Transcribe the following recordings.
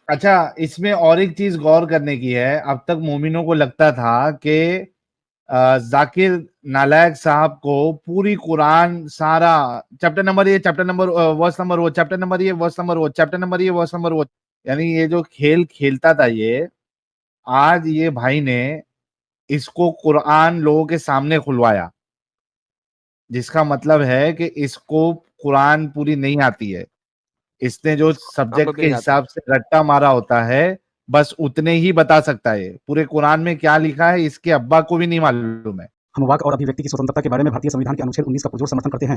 اچھا اس میں اور ایک چیز غور کرنے کی ہے. اب تک مومنوں کو لگتا تھا کہ ذاکر نالائق صاحب کو پوری قرآن سارا چیپٹر نمبر یہ چیپٹر نمبر ورس نمبر وہ چیپٹر نمبر یہ ورس نمبر وہ چیپٹر نمبر یہ ورس نمبر وہ, یعنی یہ جو کھیل کھیلتا تھا یہ, آج یہ بھائی نے اس کو قرآن لوگوں کے سامنے کھلوایا, جس کا مطلب ہے کہ اس کو قرآن پوری نہیں آتی ہے. اس نے جو ہم کو سبجیکٹ بھی کے نہیں آتا. حساب سے رٹا مارا ہوتا ہے بس اتنے ہی بتا سکتا ہے. پورے قرآن میں کیا لکھا ہے اس کے ابا کو بھی نہیں معلوم ہے. ہم واک اور ابھیویکتی کی سوتنترتا کے بارے میں بھارتیہ سمویدھان کے انوچھید 19 کا پرجور سمرتھن کرتے ہیں.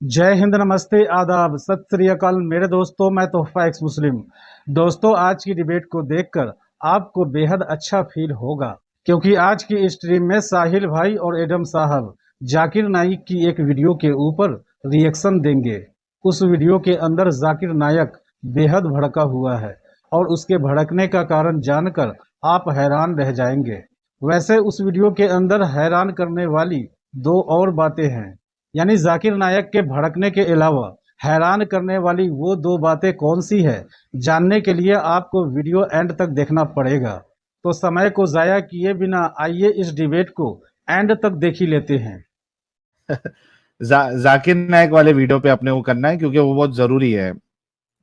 جے ہند, نمستے, آداب, ست سری اکال میرے دوستوں, میں تحفہ ایکس مسلم. دوستوں آج کی ڈیبیٹ کو دیکھ کر آپ کو بے حد اچھا فیل ہوگا کیونکہ آج کی اسٹریم میں ساحل بھائی اور ایڈم صاحب ذاکر نائک کی ایک ویڈیو کے اوپر ری ایکشن دیں گے. اس ویڈیو کے اندر ذاکر نائک بے حد بھڑکا ہوا ہے اور اس کے بھڑکنے کا کارن جان کر آپ حیران رہ جائیں گے. ویسے اس ویڈیو کے اندر حیران کرنے والی دو اور باتیں ہیں, یعنی ذاکر نائک کے بھڑکنے کے علاوہ حیران کرنے والی وہ دو باتیں کون سی ہے, جاننے کے لیے آپ کو ویڈیو اینڈ تک دیکھنا پڑے گا. تو سمے کو ضائع کیے بنا آئیے اس ڈیبیٹ کو اینڈ تک دیکھ ہی لیتے ہیں. ذاکر نائک والے ویڈیو پہ اپنے کو کرنا ہے کیونکہ وہ بہت ضروری ہے.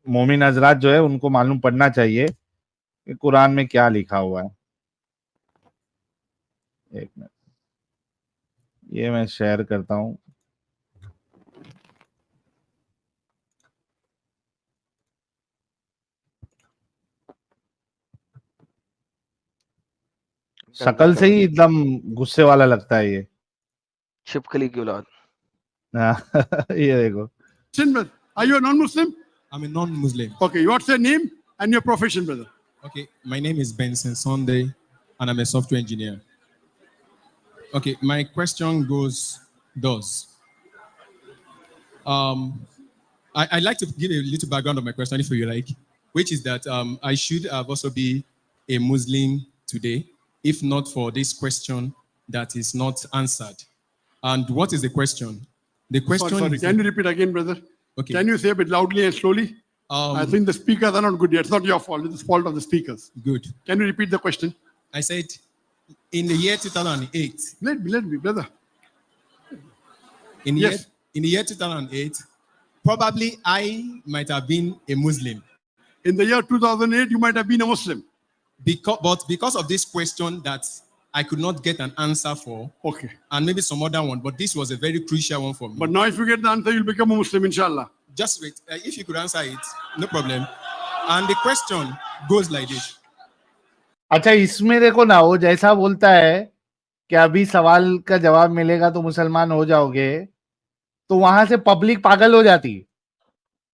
مومن حضرات جو ہے ان کو معلوم پڑنا چاہیے کہ قرآن میں کیا لکھا ہوا ہے. ایک منٹ, یہ میں شیئر کرتا ہوں. شکل سے ہی ایک دم غصے والا لگتا ہے یہ. چھپکلی کی اولاد. یہ دیکھو. Are you a non-Muslim? I'm a non-Muslim. Okay, what's your name and your profession, brother? Okay, my name is Benson Sunday, and I'm a software engineer. Okay, my question goes thus. I'd like to give a little background of my question, if you like, which is that I should have also be a Muslim today, if not for this question that is not answered. And what is the question? The question Sorry, is... can you repeat again, brother? Okay. Can you say a bit loudly and slowly? I think the speakers are not good yet. It's not your fault. It's the fault of the speakers. Good. Can you repeat the question? I said, in the year 2008... Let me, brother. In the year 2008, probably I might have been a Muslim. In the year 2008, you might have been a Muslim. But because of this question that I could not get an answer for, Okay. and maybe some other one, but this was a very crucial one for me. But now if you get the answer, you'll become a Muslim, inshallah. Just wait. If you could answer it, no problem. And the question goes like this. اچھا اس میں دیکھو نا, وہ جیسا بولتا ہے کہ ابھی سوال کا جواب ملے گا تو مسلمان ہو جاؤ گے, تو وہاں سے پبلک پاگل ہو جاتی.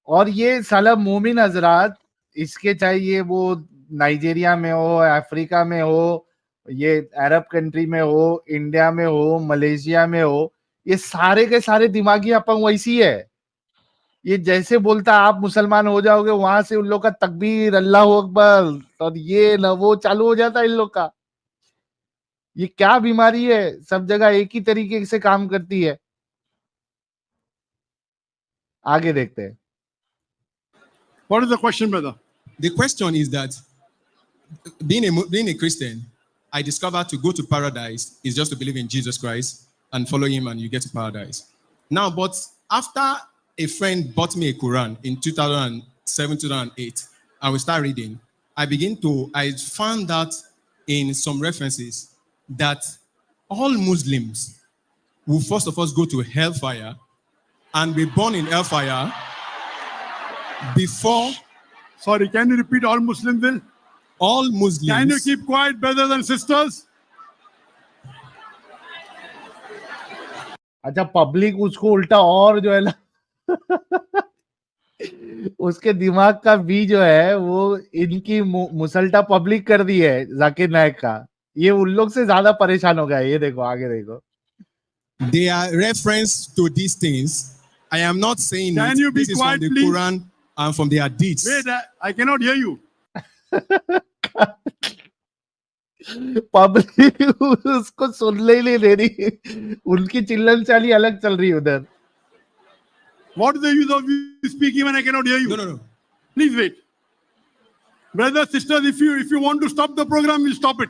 اور یہ سالا مومن حضرات, اس کے چاہے یہ وہ نائجیریا میں ہو, افریقہ میں ہو, یہ عرب کنٹری میں ہو, انڈیا میں ہو, ملیشیا میں ہو, یہ سارے کے سارے دماغی اپنگ ویسی ہے. یہ جیسے بولتا آپ مسلمان ہو جاؤ گے, وہاں سے ان لوگ کا تکبیر, اللہ اکبر, اور یہ نہ وہ چالو ہو جاتا ہے ان لوگ کا. یہ کیا بیماری ہے, سب جگہ ایک ہی طریقے سے کام کرتی ہے. آگے دیکھتے ہیں. What is the question, brother? The question is that being a Christian, I discovered to go to paradise is just to believe in Jesus Christ and follow him and you get to paradise. Now, but after a friend bought me a Quran in 2007, 2008, and we started reading, I found out in some references that all Muslims will first of all go to hellfire and be born in hellfire before... Sorry, can you repeat all Muslims then? All Muslims... Can you keep quiet, brothers and sisters? اچھا public اس کو الٹا اور جو ہے نا اس کے دماغ کا بھی جو ہے وہ ان کی مسلٹا پبلک کر دی ہے ذاکر نائک کا. یہ ان لوگ سے زیادہ پریشان ہو گیا. یہ دیکھو آگے دیکھو. They are reference to these things. I am not saying Can it. you be This is quiet, from the please? Quran and from the Hadiths. Wait, I cannot hear you. Public اس کو سننے ہی نہیں دے رہی, ان کی چلن چالی الگ چل رہی ادھر. What is the use of you speaking when I cannot hear you? No. Please wait. Brothers, sisters, if you want to stop the program, we'll stop it.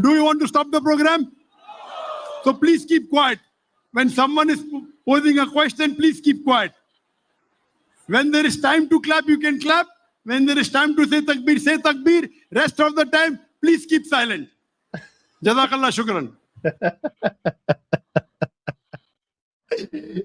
Do you want to stop the program? So please keep quiet. When someone is posing a question, please keep quiet. When there is time to clap, you can clap. When there is time to say takbir. Rest of the time, please keep silent. Jazakallah shukran.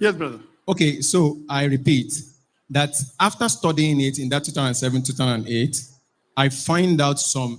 Yes, brother. Okay, so I repeat that after studying it in that 2007-2008, I find out some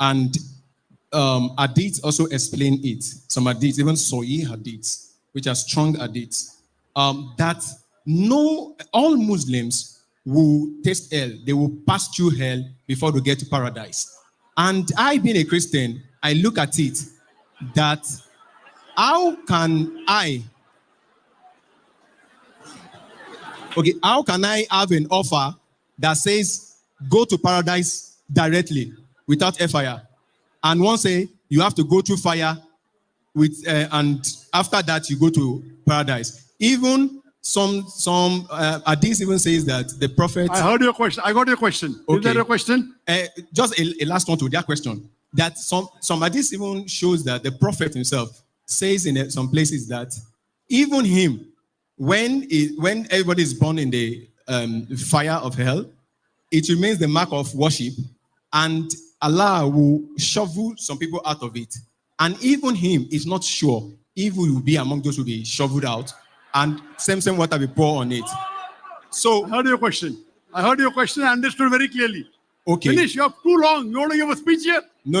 And hadiths also explain it. Some hadiths, even Sahih hadiths, which are strong hadiths, that all Muslims will taste hell. They will pass through hell before they get to paradise. And I, being a Christian, I look at it that how can I have an offer that says go to paradise directly without fire, and one say you have to go through fire with and after that you go to paradise. Even some hadith even says that the prophet. I heard your question. I got your question. Okay. Is there a question? Just a last one to that question. That some hadith even shows that the prophet himself says in some places that even him, when everybody is born in the fire of hell, it remains the mark of worship, and Allah will shovel some people out of it. And even him is not sure if he will be among those who will be shoveled out, and same water will pour on it. So I heard your question. I understood very clearly. Okay. Finish. You have too long. You want to give a speech here? No.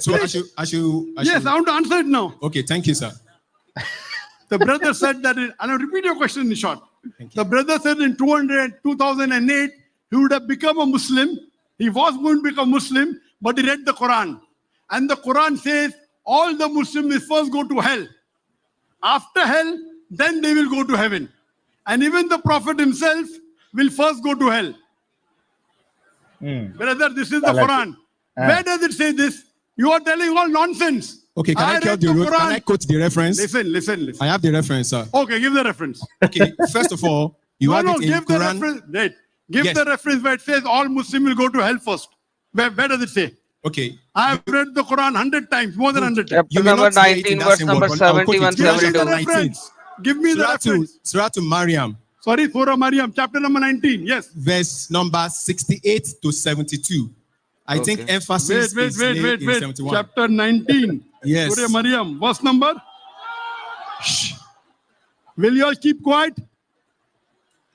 So I should. Yes, I want to answer it now. Okay, thank you, sir. The brother said that, and I'll repeat your question in short. Thank you. The brother said in 2008, he would have become a Muslim. He was going to become Muslim, but he read the Quran. And the Quran says all the Muslims will first go to hell. After hell, then they will go to heaven. And even the Prophet himself will first go to hell. Brother, this is the Quran. Where does it say this? You are telling all nonsense. Okay, can I read quote the reference? Listen. I have the reference, sir. Okay, give the reference. Okay, first of all, you have it in give the Quran. reference. Wait. Give Yes. the reference where it says all Muslims will go to hell first. Where does it say? Okay, I have read the Quran 100 times, more than 100 times. you Chapter may number not say it in 19, that verse same number word, but I'll quote it. 71, Give me the 72. 19. reference. Give me the reference. Surah to Maryam, Sorry, Surah Maryam, chapter number 19. Yes. verse number 68 to 72. I think Okay. emphasis is laid in Wait. 71. Chapter 19. Yes. Surah Maryam, verse number. Shh. Will you all keep quiet?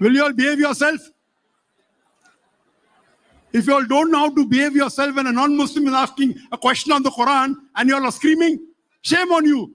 Will you all behave yourself? If you all don't know how to behave yourself when a non-Muslim is asking a question on the Quran and you all are screaming, shame on you.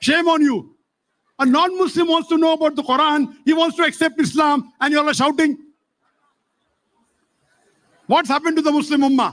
Shame on you. A non-Muslim wants to know about the Quran. He wants to accept Islam and you all are shouting. What's happened to the Muslim Ummah?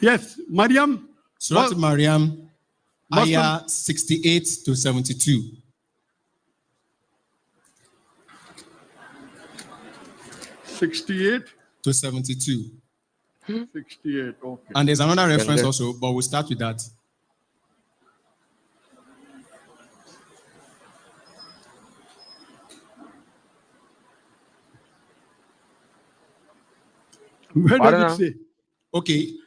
Yes, Maryam. Surah to Maryam, Muslim- ayah 68 to 72. $68. To 72. 68. Okay. And there's another reference Younger. also, but we'll start with that. Where Pardon does it now? say? Okay,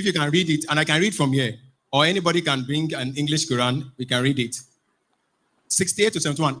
If you can read it, and I can read from here, or anybody can bring an English Quran, we can read it. 68 to 71.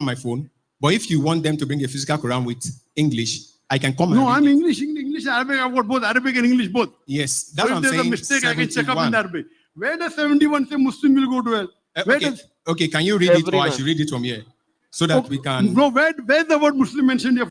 My phone, but if you want them to bring a physical Quran with English, I can come No, and I'm read it. English, Arabic. I've got both Arabic and English both. Yes, So that's if what I'm there's a saying. mistake, I can check up in 71. Arabic. Where does 71 say Muslim will go to hell? Where Okay, does okay, can you read it, or I Everyone. should read it from here so that we can? no? Where's the word Muslim mentioned here?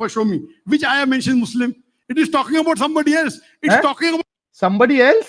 For show me which ayah mentions Muslim. It is talking about somebody else. It's Eh? talking about somebody else?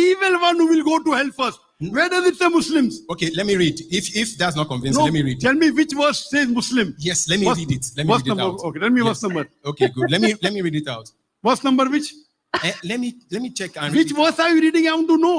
evil one who will go to hell first. Where does it say Muslims? Okay, let me read. If that's not convincing, No, let me read. tell me which verse says Muslim. Yes, let me Verse- read it. Let me verse read it number. out. Okay, tell me Yes. verse number. Okay, good. Let me read it out. Verse number which? Let me check and Which read it. verse are you reading? I want to know.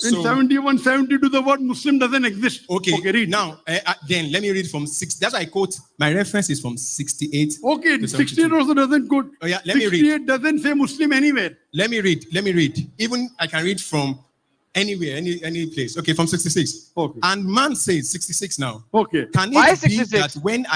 In So- 71, 72, the word Muslim doesn't exist. Okay, read. now then let me read from 6. That's why I quote. My reference is from 68. Okay, to 68 72. also doesn't go. Oh, yeah, let me read. 68 doesn't say Muslim anywhere. Let me read. Even I can read from anywhere, any place. Okay, from 66. Okay. And man says 66 now. Okay. Can Why it be 66? that when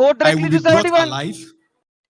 go I will directly be to brought 71। alive?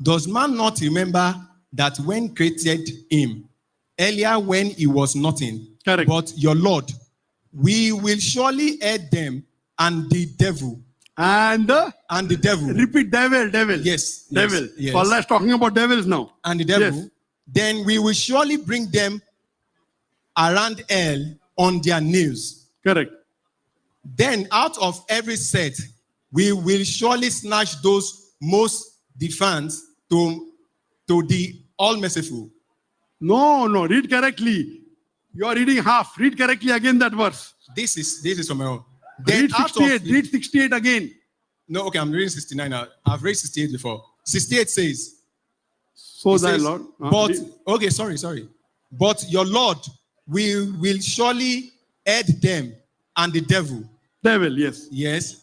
Does man not remember that when created him, earlier when he was nothing, Correct. but your Lord, we will surely aid them and the devil. And the devil. repeat devil. Yes. Devil. Yes. So Allah is talking about devils now. And the devil. Yes. Then we will surely bring them around hell on their knees. Correct. Then out of every set, we will surely snatch those most defiant to the all-merciful. No, read correctly. You are reading half. Read correctly again that verse. This is from my own. Then Read out of 68. Read 68 again. No, okay, I'm reading 69 now. I've read 68 before. 68 says, So it thy says, Lord. but okay, sorry. But your Lord will surely aid them and the devil. Devil, yes. Yes.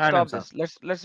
Stop this. Let's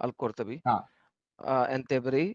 Al-Qurtubi, and Tabari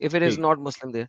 if it is not Muslim there.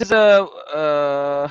This is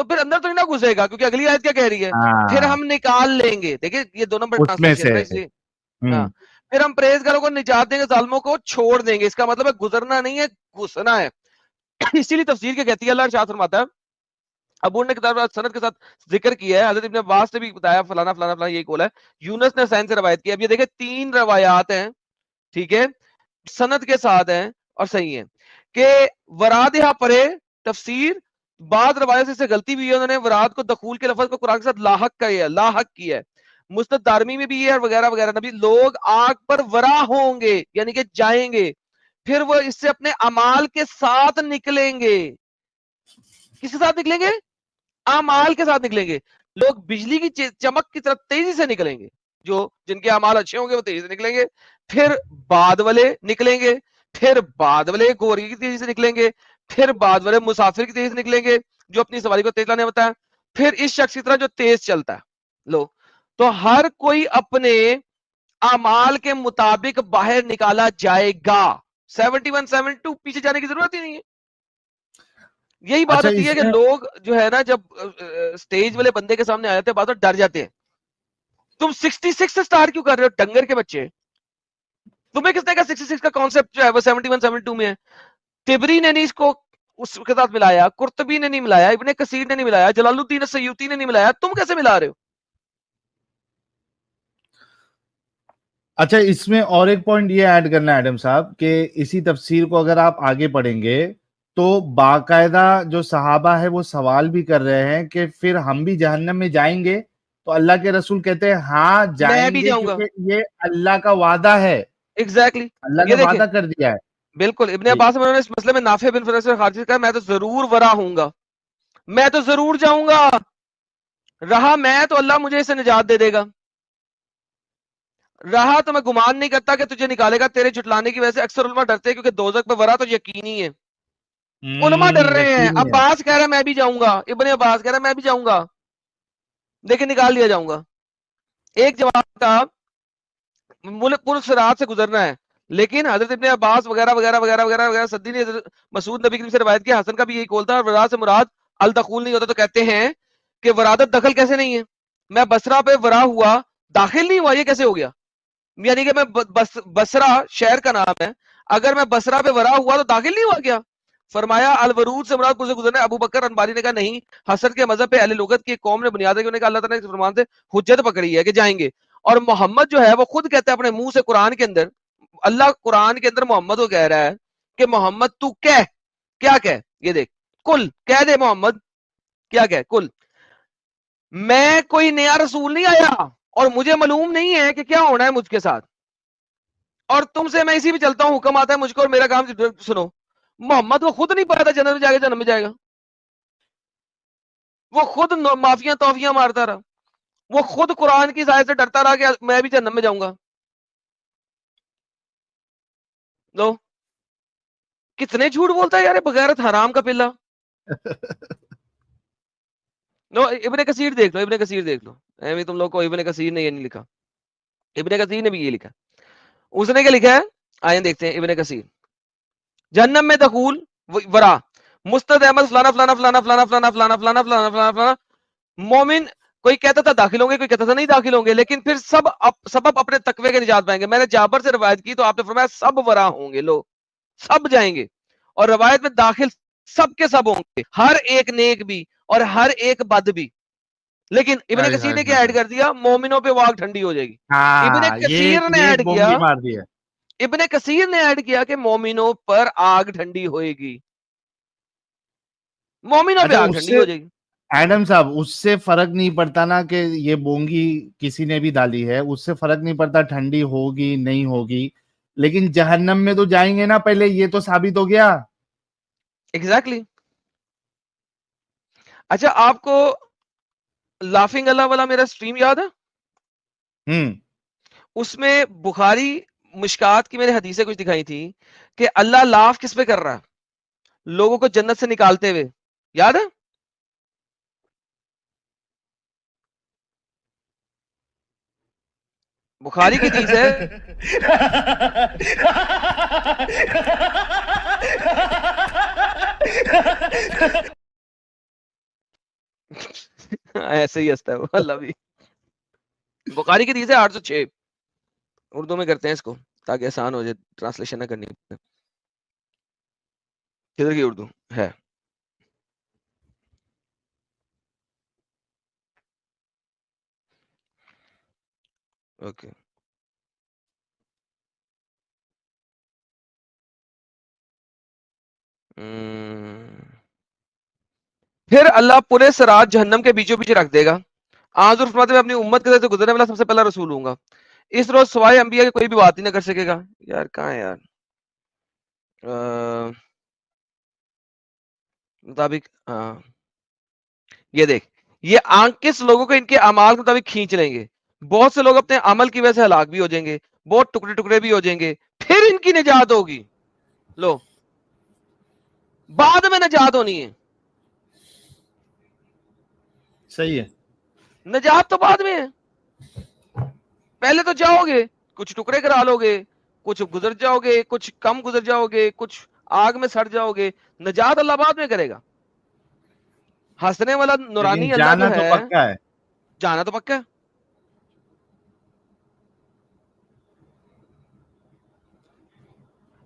تو پھر اندر تو نہیں نہ گھسے گا, کیونکہ اگلی آیت کیا کہہ رہی ہے, پھر ہم نکال لیں گے. دیکھیں یہ 2 نمبر اس میں ٹرانسلیشن ہے, اس سے لیے ہاں, پھر ہم پرہیزگاروں کو نجات دیں گے, ظالموں کو چھوڑ دیں گے. اس کا مطلب ہے گزرنا نہیں ہے, گھسنا ہے. اسی لیے تفسیر کیا کہتی ہے, اللہ ارشاد فرماتا ہے, ابو نے کتاب سند کے ساتھ ذکر کیا ہے, حضرت ابن عباس نے بھی بتایا فلانا فلانا فلانا یہی قول ہے, یونس نے حسین سے روایت کی. اب یہ دیکھیں 3 روایات ہیں, ٹھیک ہے, سند کے ساتھ ہیں اور صحیح ہیں, کہ وراد یہاں پڑھے تفسیر. بعض روایت سے غلطی بھی ہے, انہوں نے وراد کو دخول کے لفظ کو قرآن کے ساتھ لاحق کیا ہے, لاحق کیا ہے. مسند دارمی میں بھی ہے وغیرہ وغیرہ. نبی لوگ آگ پر ورا ہوں گے یعنی کہ جائیں گے, پھر وہ اس سے اپنے اعمال کے ساتھ نکلیں گے. کس کے ساتھ نکلیں گے؟ اعمال کے ساتھ نکلیں گے. لوگ بجلی کی چمک کی طرف تیزی سے نکلیں گے, جو جن کے اعمال اچھے ہوں گے وہ تیزی سے نکلیں گے. پھر بعد والے نکلیں گے, پھر بعد والے گوری کی تیزی سے نکلیں گے, پھر بعد والے مسافر کی تیزی سے نکلیں گے جو اپنی سواری کو تیز لانے ہوتا ہے, پھر اس شخص کی طرح جو تیز چلتا ہے. لو تو ہر کوئی اپنے اعمال کے مطابق باہر نکالا جائے گا. 71 72 پیچھے جانے کی ضرورت ہی نہیں ہے. یہی بات اچھا ہوتی ہے اس کہ میں لوگ جو ہے نا جب سٹیج والے بندے کے سامنے آ جاتے ہیں بعض ڈر جاتے ہیں. تم 66 سے سٹارٹ کیوں کر رہے ہو ڈنگر کے بچے؟ تمہیں کس نے کہا 66 کا کانسیپٹ جو ہے وہ 71 72 میں ہے؟ تبری نے نہیں اس کو اس کے ساتھ ملایا, قرطبی نے نہیں ملایا, ابن کثیر نے نہیں ملایا, جلال الدین السیوطی نے نہیں ملایا, تم کیسے ملا رہے ہو؟ اچھا اس میں اور ایک پوائنٹ یہ ایڈ کرنا ہے ایڈم صاحب, کہ اسی تفسیر کو اگر آپ آگے پڑھیں گے تو باقاعدہ جو صحابہ ہے وہ سوال بھی کر رہے ہیں کہ پھر ہم بھی جہنم میں جائیں گے, تو اللہ کے رسول کہتے ہیں ہاں میں جائیں بھی گے, جاؤں گا. کیونکہ یہ اللہ کا وعدہ ہے, ایگزیکٹلی اللہ یہ نے دیکھیں, وعدہ کر دیا ہے. بالکل ابن جی عباس میں انہوں نے اس مسئلے میں نافع بن فرس خارجی کہا میں تو ضرور ورا ہوں گا, میں تو ضرور جاؤں گا, رہا میں تو اللہ مجھے اسے نجات دے دے گا, رہا تو میں گمان نہیں کرتا کہ تجھے نکالے گا تیرے جھٹلانے کی وجہ سے. اکثر علماء ڈرتے ہیں کیونکہ دوزخ پہ ورا تو یقینی ہے. علماء ڈر رہے ہیں. یقینی ہے. عباس کہہ رہا ہے میں بھی جاؤں گا, ابن عباس کہہ رہا ہے میں بھی جاؤں گا, لیکن نکال دیا جاؤں گا. ایک جواب تھا ملک پور صراط سے گزرنا ہے, لیکن حضرت ابن عباس وغیرہ وغیرہ وغیرہ وغیرہ وغیرہ صدی نے مسعود نبی کریم سے روایت کیا, حسن کا بھی یہی قول تھا, اور ورا سے مراد الدخول نہیں ہوتا. تو کہتے ہیں کہ ورادت دخل کیسے نہیں ہے؟ میں بصرہ پہ ورا ہوا, داخل نہیں ہوا, یہ کیسے ہو گیا؟ یعنی کہ میں بصرہ شہر کا نام ہے, اگر میں بصرہ پہ ورا ہوا تو داخل نہیں ہوا کیا؟ فرمایا الورود سے مراد سے گزرنا ہے. ابو بکر انباری نے کہا نہیں, حسن کے مذہب پہ اہل لغت کی قوم نے بنیاد ہے کہ انہوں نے کہا اللہ تعالیٰ نے فرمان سے حجت پکڑی ہے کہ جائیں گے. اور محمد جو ہے وہ خود کہتا ہے اپنے منہ سے قرآن کے اندر, اللہ قرآن کے اندر محمد کو کہہ رہا ہے کہ محمد تو کہہ, کیا کہہ, یہ دیکھ, کل کہہ دے محمد, کیا کہہ, کل میں کوئی نیا رسول نہیں آیا اور مجھے معلوم نہیں ہے کہ کیا ہونا ہے مجھ کے ساتھ, اور تم سے میں اسی پہ چلتا ہوں, حکم آتا ہے مجھ کو اور میرا کام سنو. محمد کو خود نہیں پتا تھا جنت میں جائے گا, جنت میں جائے گا. وہ خود معافیاں توفیاں مارتا رہا, وہ خود قرآن کی ظاہر سے ڈرتا رہا کہ میں بھی جنت میں جاؤں گا. لو کتنے جھوٹ بولتا ہے یار بغیرت حرام کا پلہ. لو ابن کثیر دیکھ لو, ابن کثیر دیکھ لو, ایویں تم لوگ کو ابن کثیر نے یہ نہیں لکھا, ابن کثیر نے بھی یہ لکھا. اس نے کیا لکھا ہے آئیں دیکھتے ہیں. ابن کثیر جہنم میں دخول ورا مستد احمد فلانا فلانا فلانا فلانا فلانا فلانا فلانا فلانا فلانا فلانا مومن, کوئی کہتا تھا داخل ہوں گے, کوئی کہتا تھا نہیں داخل ہوں گے, لیکن پھر سب اپنے تقوی کے نجات پائیں گے. میں نے جابر سے روایت کی تو آپ نے فرمایا سب ورا ہوں گے, لو سب جائیں گے, اور روایت میں داخل سب کے سب ہوں گے, ہر ایک نیک بھی اور ہر ایک بد بھی. لیکن ابن کثیر نے کیا ایڈ کر دیا, مومنوں پہ واگ ٹھنڈی ہو جائے گی. ابن کثیر نے ایڈ کیا, ابن کثیر نے ایڈ کیا کہ مومنوں پر آگ ٹھنڈی ہوئے گی, مومنوں پہ آگ ٹھنڈی ہو جائے گی. ایڈم صاحب اس سے فرق نہیں پڑتا نا کہ یہ بونگی کسی نے بھی ڈالی ہے, اس سے فرق نہیں پڑتا ٹھنڈی ہوگی نہیں ہوگی, لیکن جہنم میں تو جائیں گے نا پہلے, یہ تو ثابت ہو گیا. ایگزیکٹلی. اچھا آپ کو لافنگ اللہ والا میرا سٹریم یاد ہے؟ اس میں بخاری مشکات کی میں نے حدیثیں کچھ دکھائی تھی کہ اللہ لاف کس پہ کر رہا ہے, لوگوں کو جنت سے نکالتے ہوئے, یاد ہے؟ بخاری کی حدیث ہے ایسے ہی ہنستا ہے وہ اللہ بھی. بخاری کی حدیث ہے 806. اردو میں کرتے ہیں اس کو تاکہ آسان ہو جائے, ٹرانسلیشن نہ کرنی پڑے. کدھر کی اردو ہے؟ اوکے. پھر اللہ پورے سرات جہنم کے بیچوں بیچ رکھ دے گا. حضور فرماتے میں اپنی امت کے سے گزرنے والا سب سے پہلا رسول ہوں گا. اس روز سوائے انبیاء کی کوئی بھی بات ہی نہ کر سکے گا. یار کہاں ہے یار مطابق یہ دیکھ, یہ آنکھ کس لوگوں کو ان کے اعمال کے مطابق کھینچ لیں گے. بہت سے لوگ اپنے عمل کی وجہ سے ہلاک بھی ہو جائیں گے, بہت ٹکڑے ٹکڑے بھی ہو جائیں گے, پھر ان کی نجات ہوگی. لو بعد میں نجات ہونی ہے, صحیح ہے. نجات تو بعد میں ہے. پہلے تو جاؤ گے, کچھ ٹکڑے کرا لو گے, کچھ گزر جاؤ گے, کچھ کم گزر جاؤ گے, کچھ آگ میں سڑ جاؤ گے. نجات اللہ بعد میں کرے گا. ہنسنے والا نورانی لیکن اللہ جانا جو تو ہے, پکا ہے. جانا تو پکا ہے.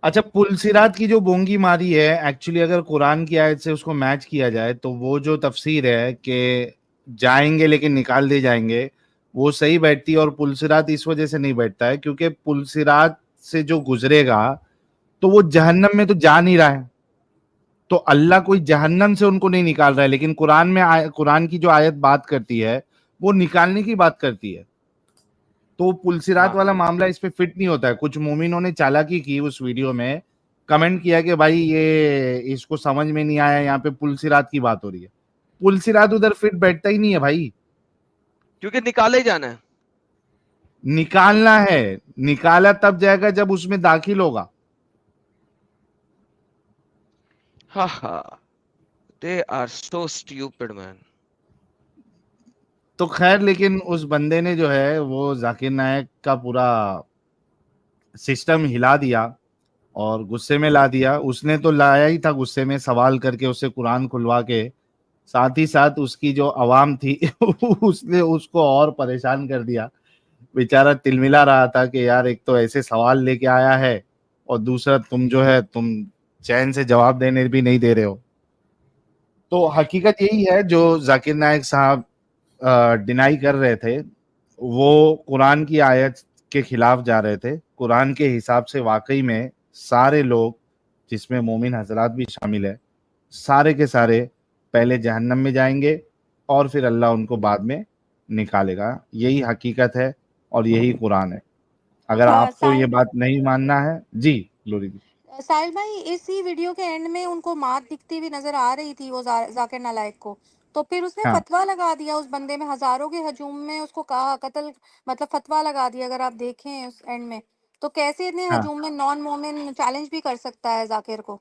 اچھا, پلسرات کی جو بونگی ماری ہے, ایکچولی اگر قرآن کی آیت سے اس کو میچ کیا جائے تو وہ جو تفسیر ہے کہ جائیں گے لیکن نکال دے جائیں گے, وہ صحیح بیٹھتی ہے. اور پلسرات اس وجہ سے نہیں بیٹھتا ہے کیونکہ پلسرات سے جو گزرے گا تو وہ جہنم میں تو جا نہیں رہا ہے, تو اللہ کوئی جہنم سے ان کو نہیں نکال رہا ہے. لیکن قرآن میں قرآن کی جو آیت بات کرتی ہے وہ نکالنے کی بات کرتی ہے. تو پلسرات والا معاملہ اس پہ فٹ نہیں ہوتا ہے. کچھ مومنوں نے چالاکی کی اس ویڈیو میں, کمنٹ کیا کہ بھائی یہ اس کو سمجھ میں نہیں آیا, یہاں پہ پلسرات کی بات ہو رہی ہے. پلسرات ادھر فٹ بیٹھتا ہی نہیں ہے بھائی, کیونکہ نکالے ہی جانا ہے. نکالنا ہے. نکالا تب جائے گا جب اس میں داخل ہوگا. ہاں ہاں, they are so stupid man. تو خیر, لیکن اس بندے نے جو ہے وہ ذاکر نائک کا پورا سسٹم ہلا دیا اور غصے میں لا دیا. اس نے تو لایا ہی تھا غصے میں, سوال کر کے اسے قرآن کھلوا کے, ساتھ ہی ساتھ اس کی جو عوام تھی اس نے اس کو اور پریشان کر دیا. بیچارہ تلملا رہا تھا کہ یار ایک تو ایسے سوال لے کے آیا ہے اور دوسرا تم جو ہے تم چین سے جواب دینے بھی نہیں دے رہے ہو. تو حقیقت یہی ہے جو ذاکر نائک صاحب ڈینائی کر رہے تھے, وہ قرآن کی آیت کے خلاف جا رہے تھے. قرآن کے حساب سے واقعی میں سارے لوگ, جس میں مومن حضرات بھی شامل ہے, سارے کے سارے پہلے جہنم میں جائیں گے اور پھر اللہ ان کو بعد میں نکالے گا. یہی حقیقت ہے اور یہی قرآن ہے. اگر آپ کو یہ بات نہیں ماننا ہے. جی لوری جی. ساحل بھائی, اسی ویڈیو کے اینڈ میں ان کو مات دکھتی ہوئی نظر آ رہی تھی وہ ذاکر نالائق کو, تو پھر اس نے ہاں فتویٰ لگا دیا اس بندے میں, ہزاروں کے ہجوم میں اس کو کہا قتل, مطلب فتویٰ لگا دیا. اگر آپ دیکھیں اس اینڈ میں تو کیسے اتنے ہاں, ہجوم میں نان مومن چیلنج بھی کر سکتا ہے ذاکر کو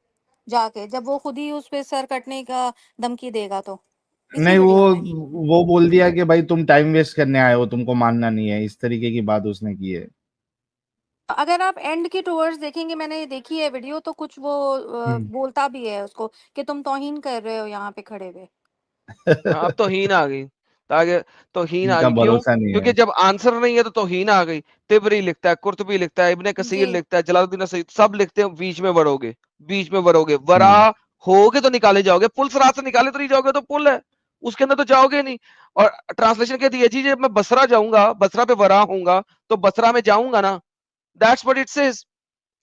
جا کے, جب وہ خود ہی اس پہ سر کٹنے کا دھمکی دے گا. تو اسی نہیں ویڈیو میں وہ بول دیا کہ بھائی تم ٹائم ویسٹ کرنے آئے ہو, تم کو ماننا نہیں ہے, اس طریقے کی بات اس نے کی ہے. اگر آپ اینڈ کی ٹورز دیکھیں گے, میں نے دیکھی ہے ویڈیو, تو کچھ وہ بولتا بھی ہے اس کو کہ تم توہین کر رہے ہو یہاں پہ کھڑے ہوئے. اب توہین آ گئی, تاکہ توہین ان آ کا گئی. کیوں؟ بھروسہ نہیں ہے. کیونکہ جب آنسر نہیں ہے تو توہین آ گئی. تبری لکھتا ہے, قرطبی لکھتا ہے, ابن کثیر جی لکھتا ہے, جلال الدین سعید, سب لکھتے ہیں بیچ میں بڑھو گے, بیچ میں بڑھو گے, ورا ہوگے تو نکالے جاؤ گے. پل سرات سے نکالے تو نہیں جاؤ گے, تو پل ہے اس کے اندر تو جاؤ گے نہیں. اور ٹرانسلیشن کہتی ہے جی جب میں بصرہ جاؤں گا, بصرہ پہ ورا ہوں گا, تو بصرہ میں جاؤں گا نا. That's what it says.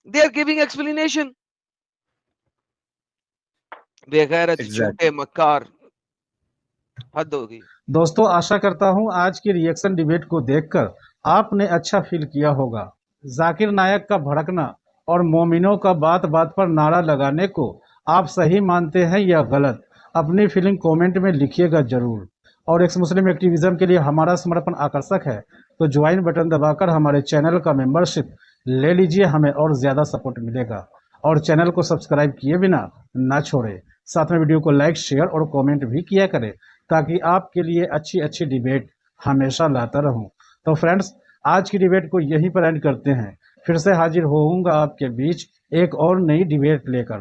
They are giving explanation. بے غیرت جھوٹے مکار, حد ہوگی. دوستو آشا کرتا ہوں آج کی ریئیکشن ڈیبیٹ کو دیکھ کر آپ نے اچھا فیل کیا ہوگا. ذاکر نائک کا بھڑکنا اور مومنوں کا بات بات پر نعرہ لگانے کو آپ صحیح مانتے ہیں یا غلط؟ اپنی فیلنگ کومنٹ میں لکھیے گا ضرور. اور ایکس مسلم ایکٹیویزم کے لیے ہمارا سمرپن آکرشک ہے, تو جوائن بٹن دبا کر ہمارے چینل کا ممبرشپ لے لیجئے, ہمیں اور زیادہ سپورٹ ملے گا. اور چینل کو سبسکرائب کیے بنا نہ چھوڑے, ساتھ میں ویڈیو کو لائک, شیئر اور کومنٹ بھی کیا کرے تاکہ آپ کے لیے اچھی ڈیبیٹ ہمیشہ لاتا رہوں. تو فرینڈز, آج کی ڈیبیٹ کو یہیں پر اینڈ کرتے ہیں. پھر سے حاضر ہوں گا آپ کے بیچ ایک اور نئی ڈیبیٹ لے کر.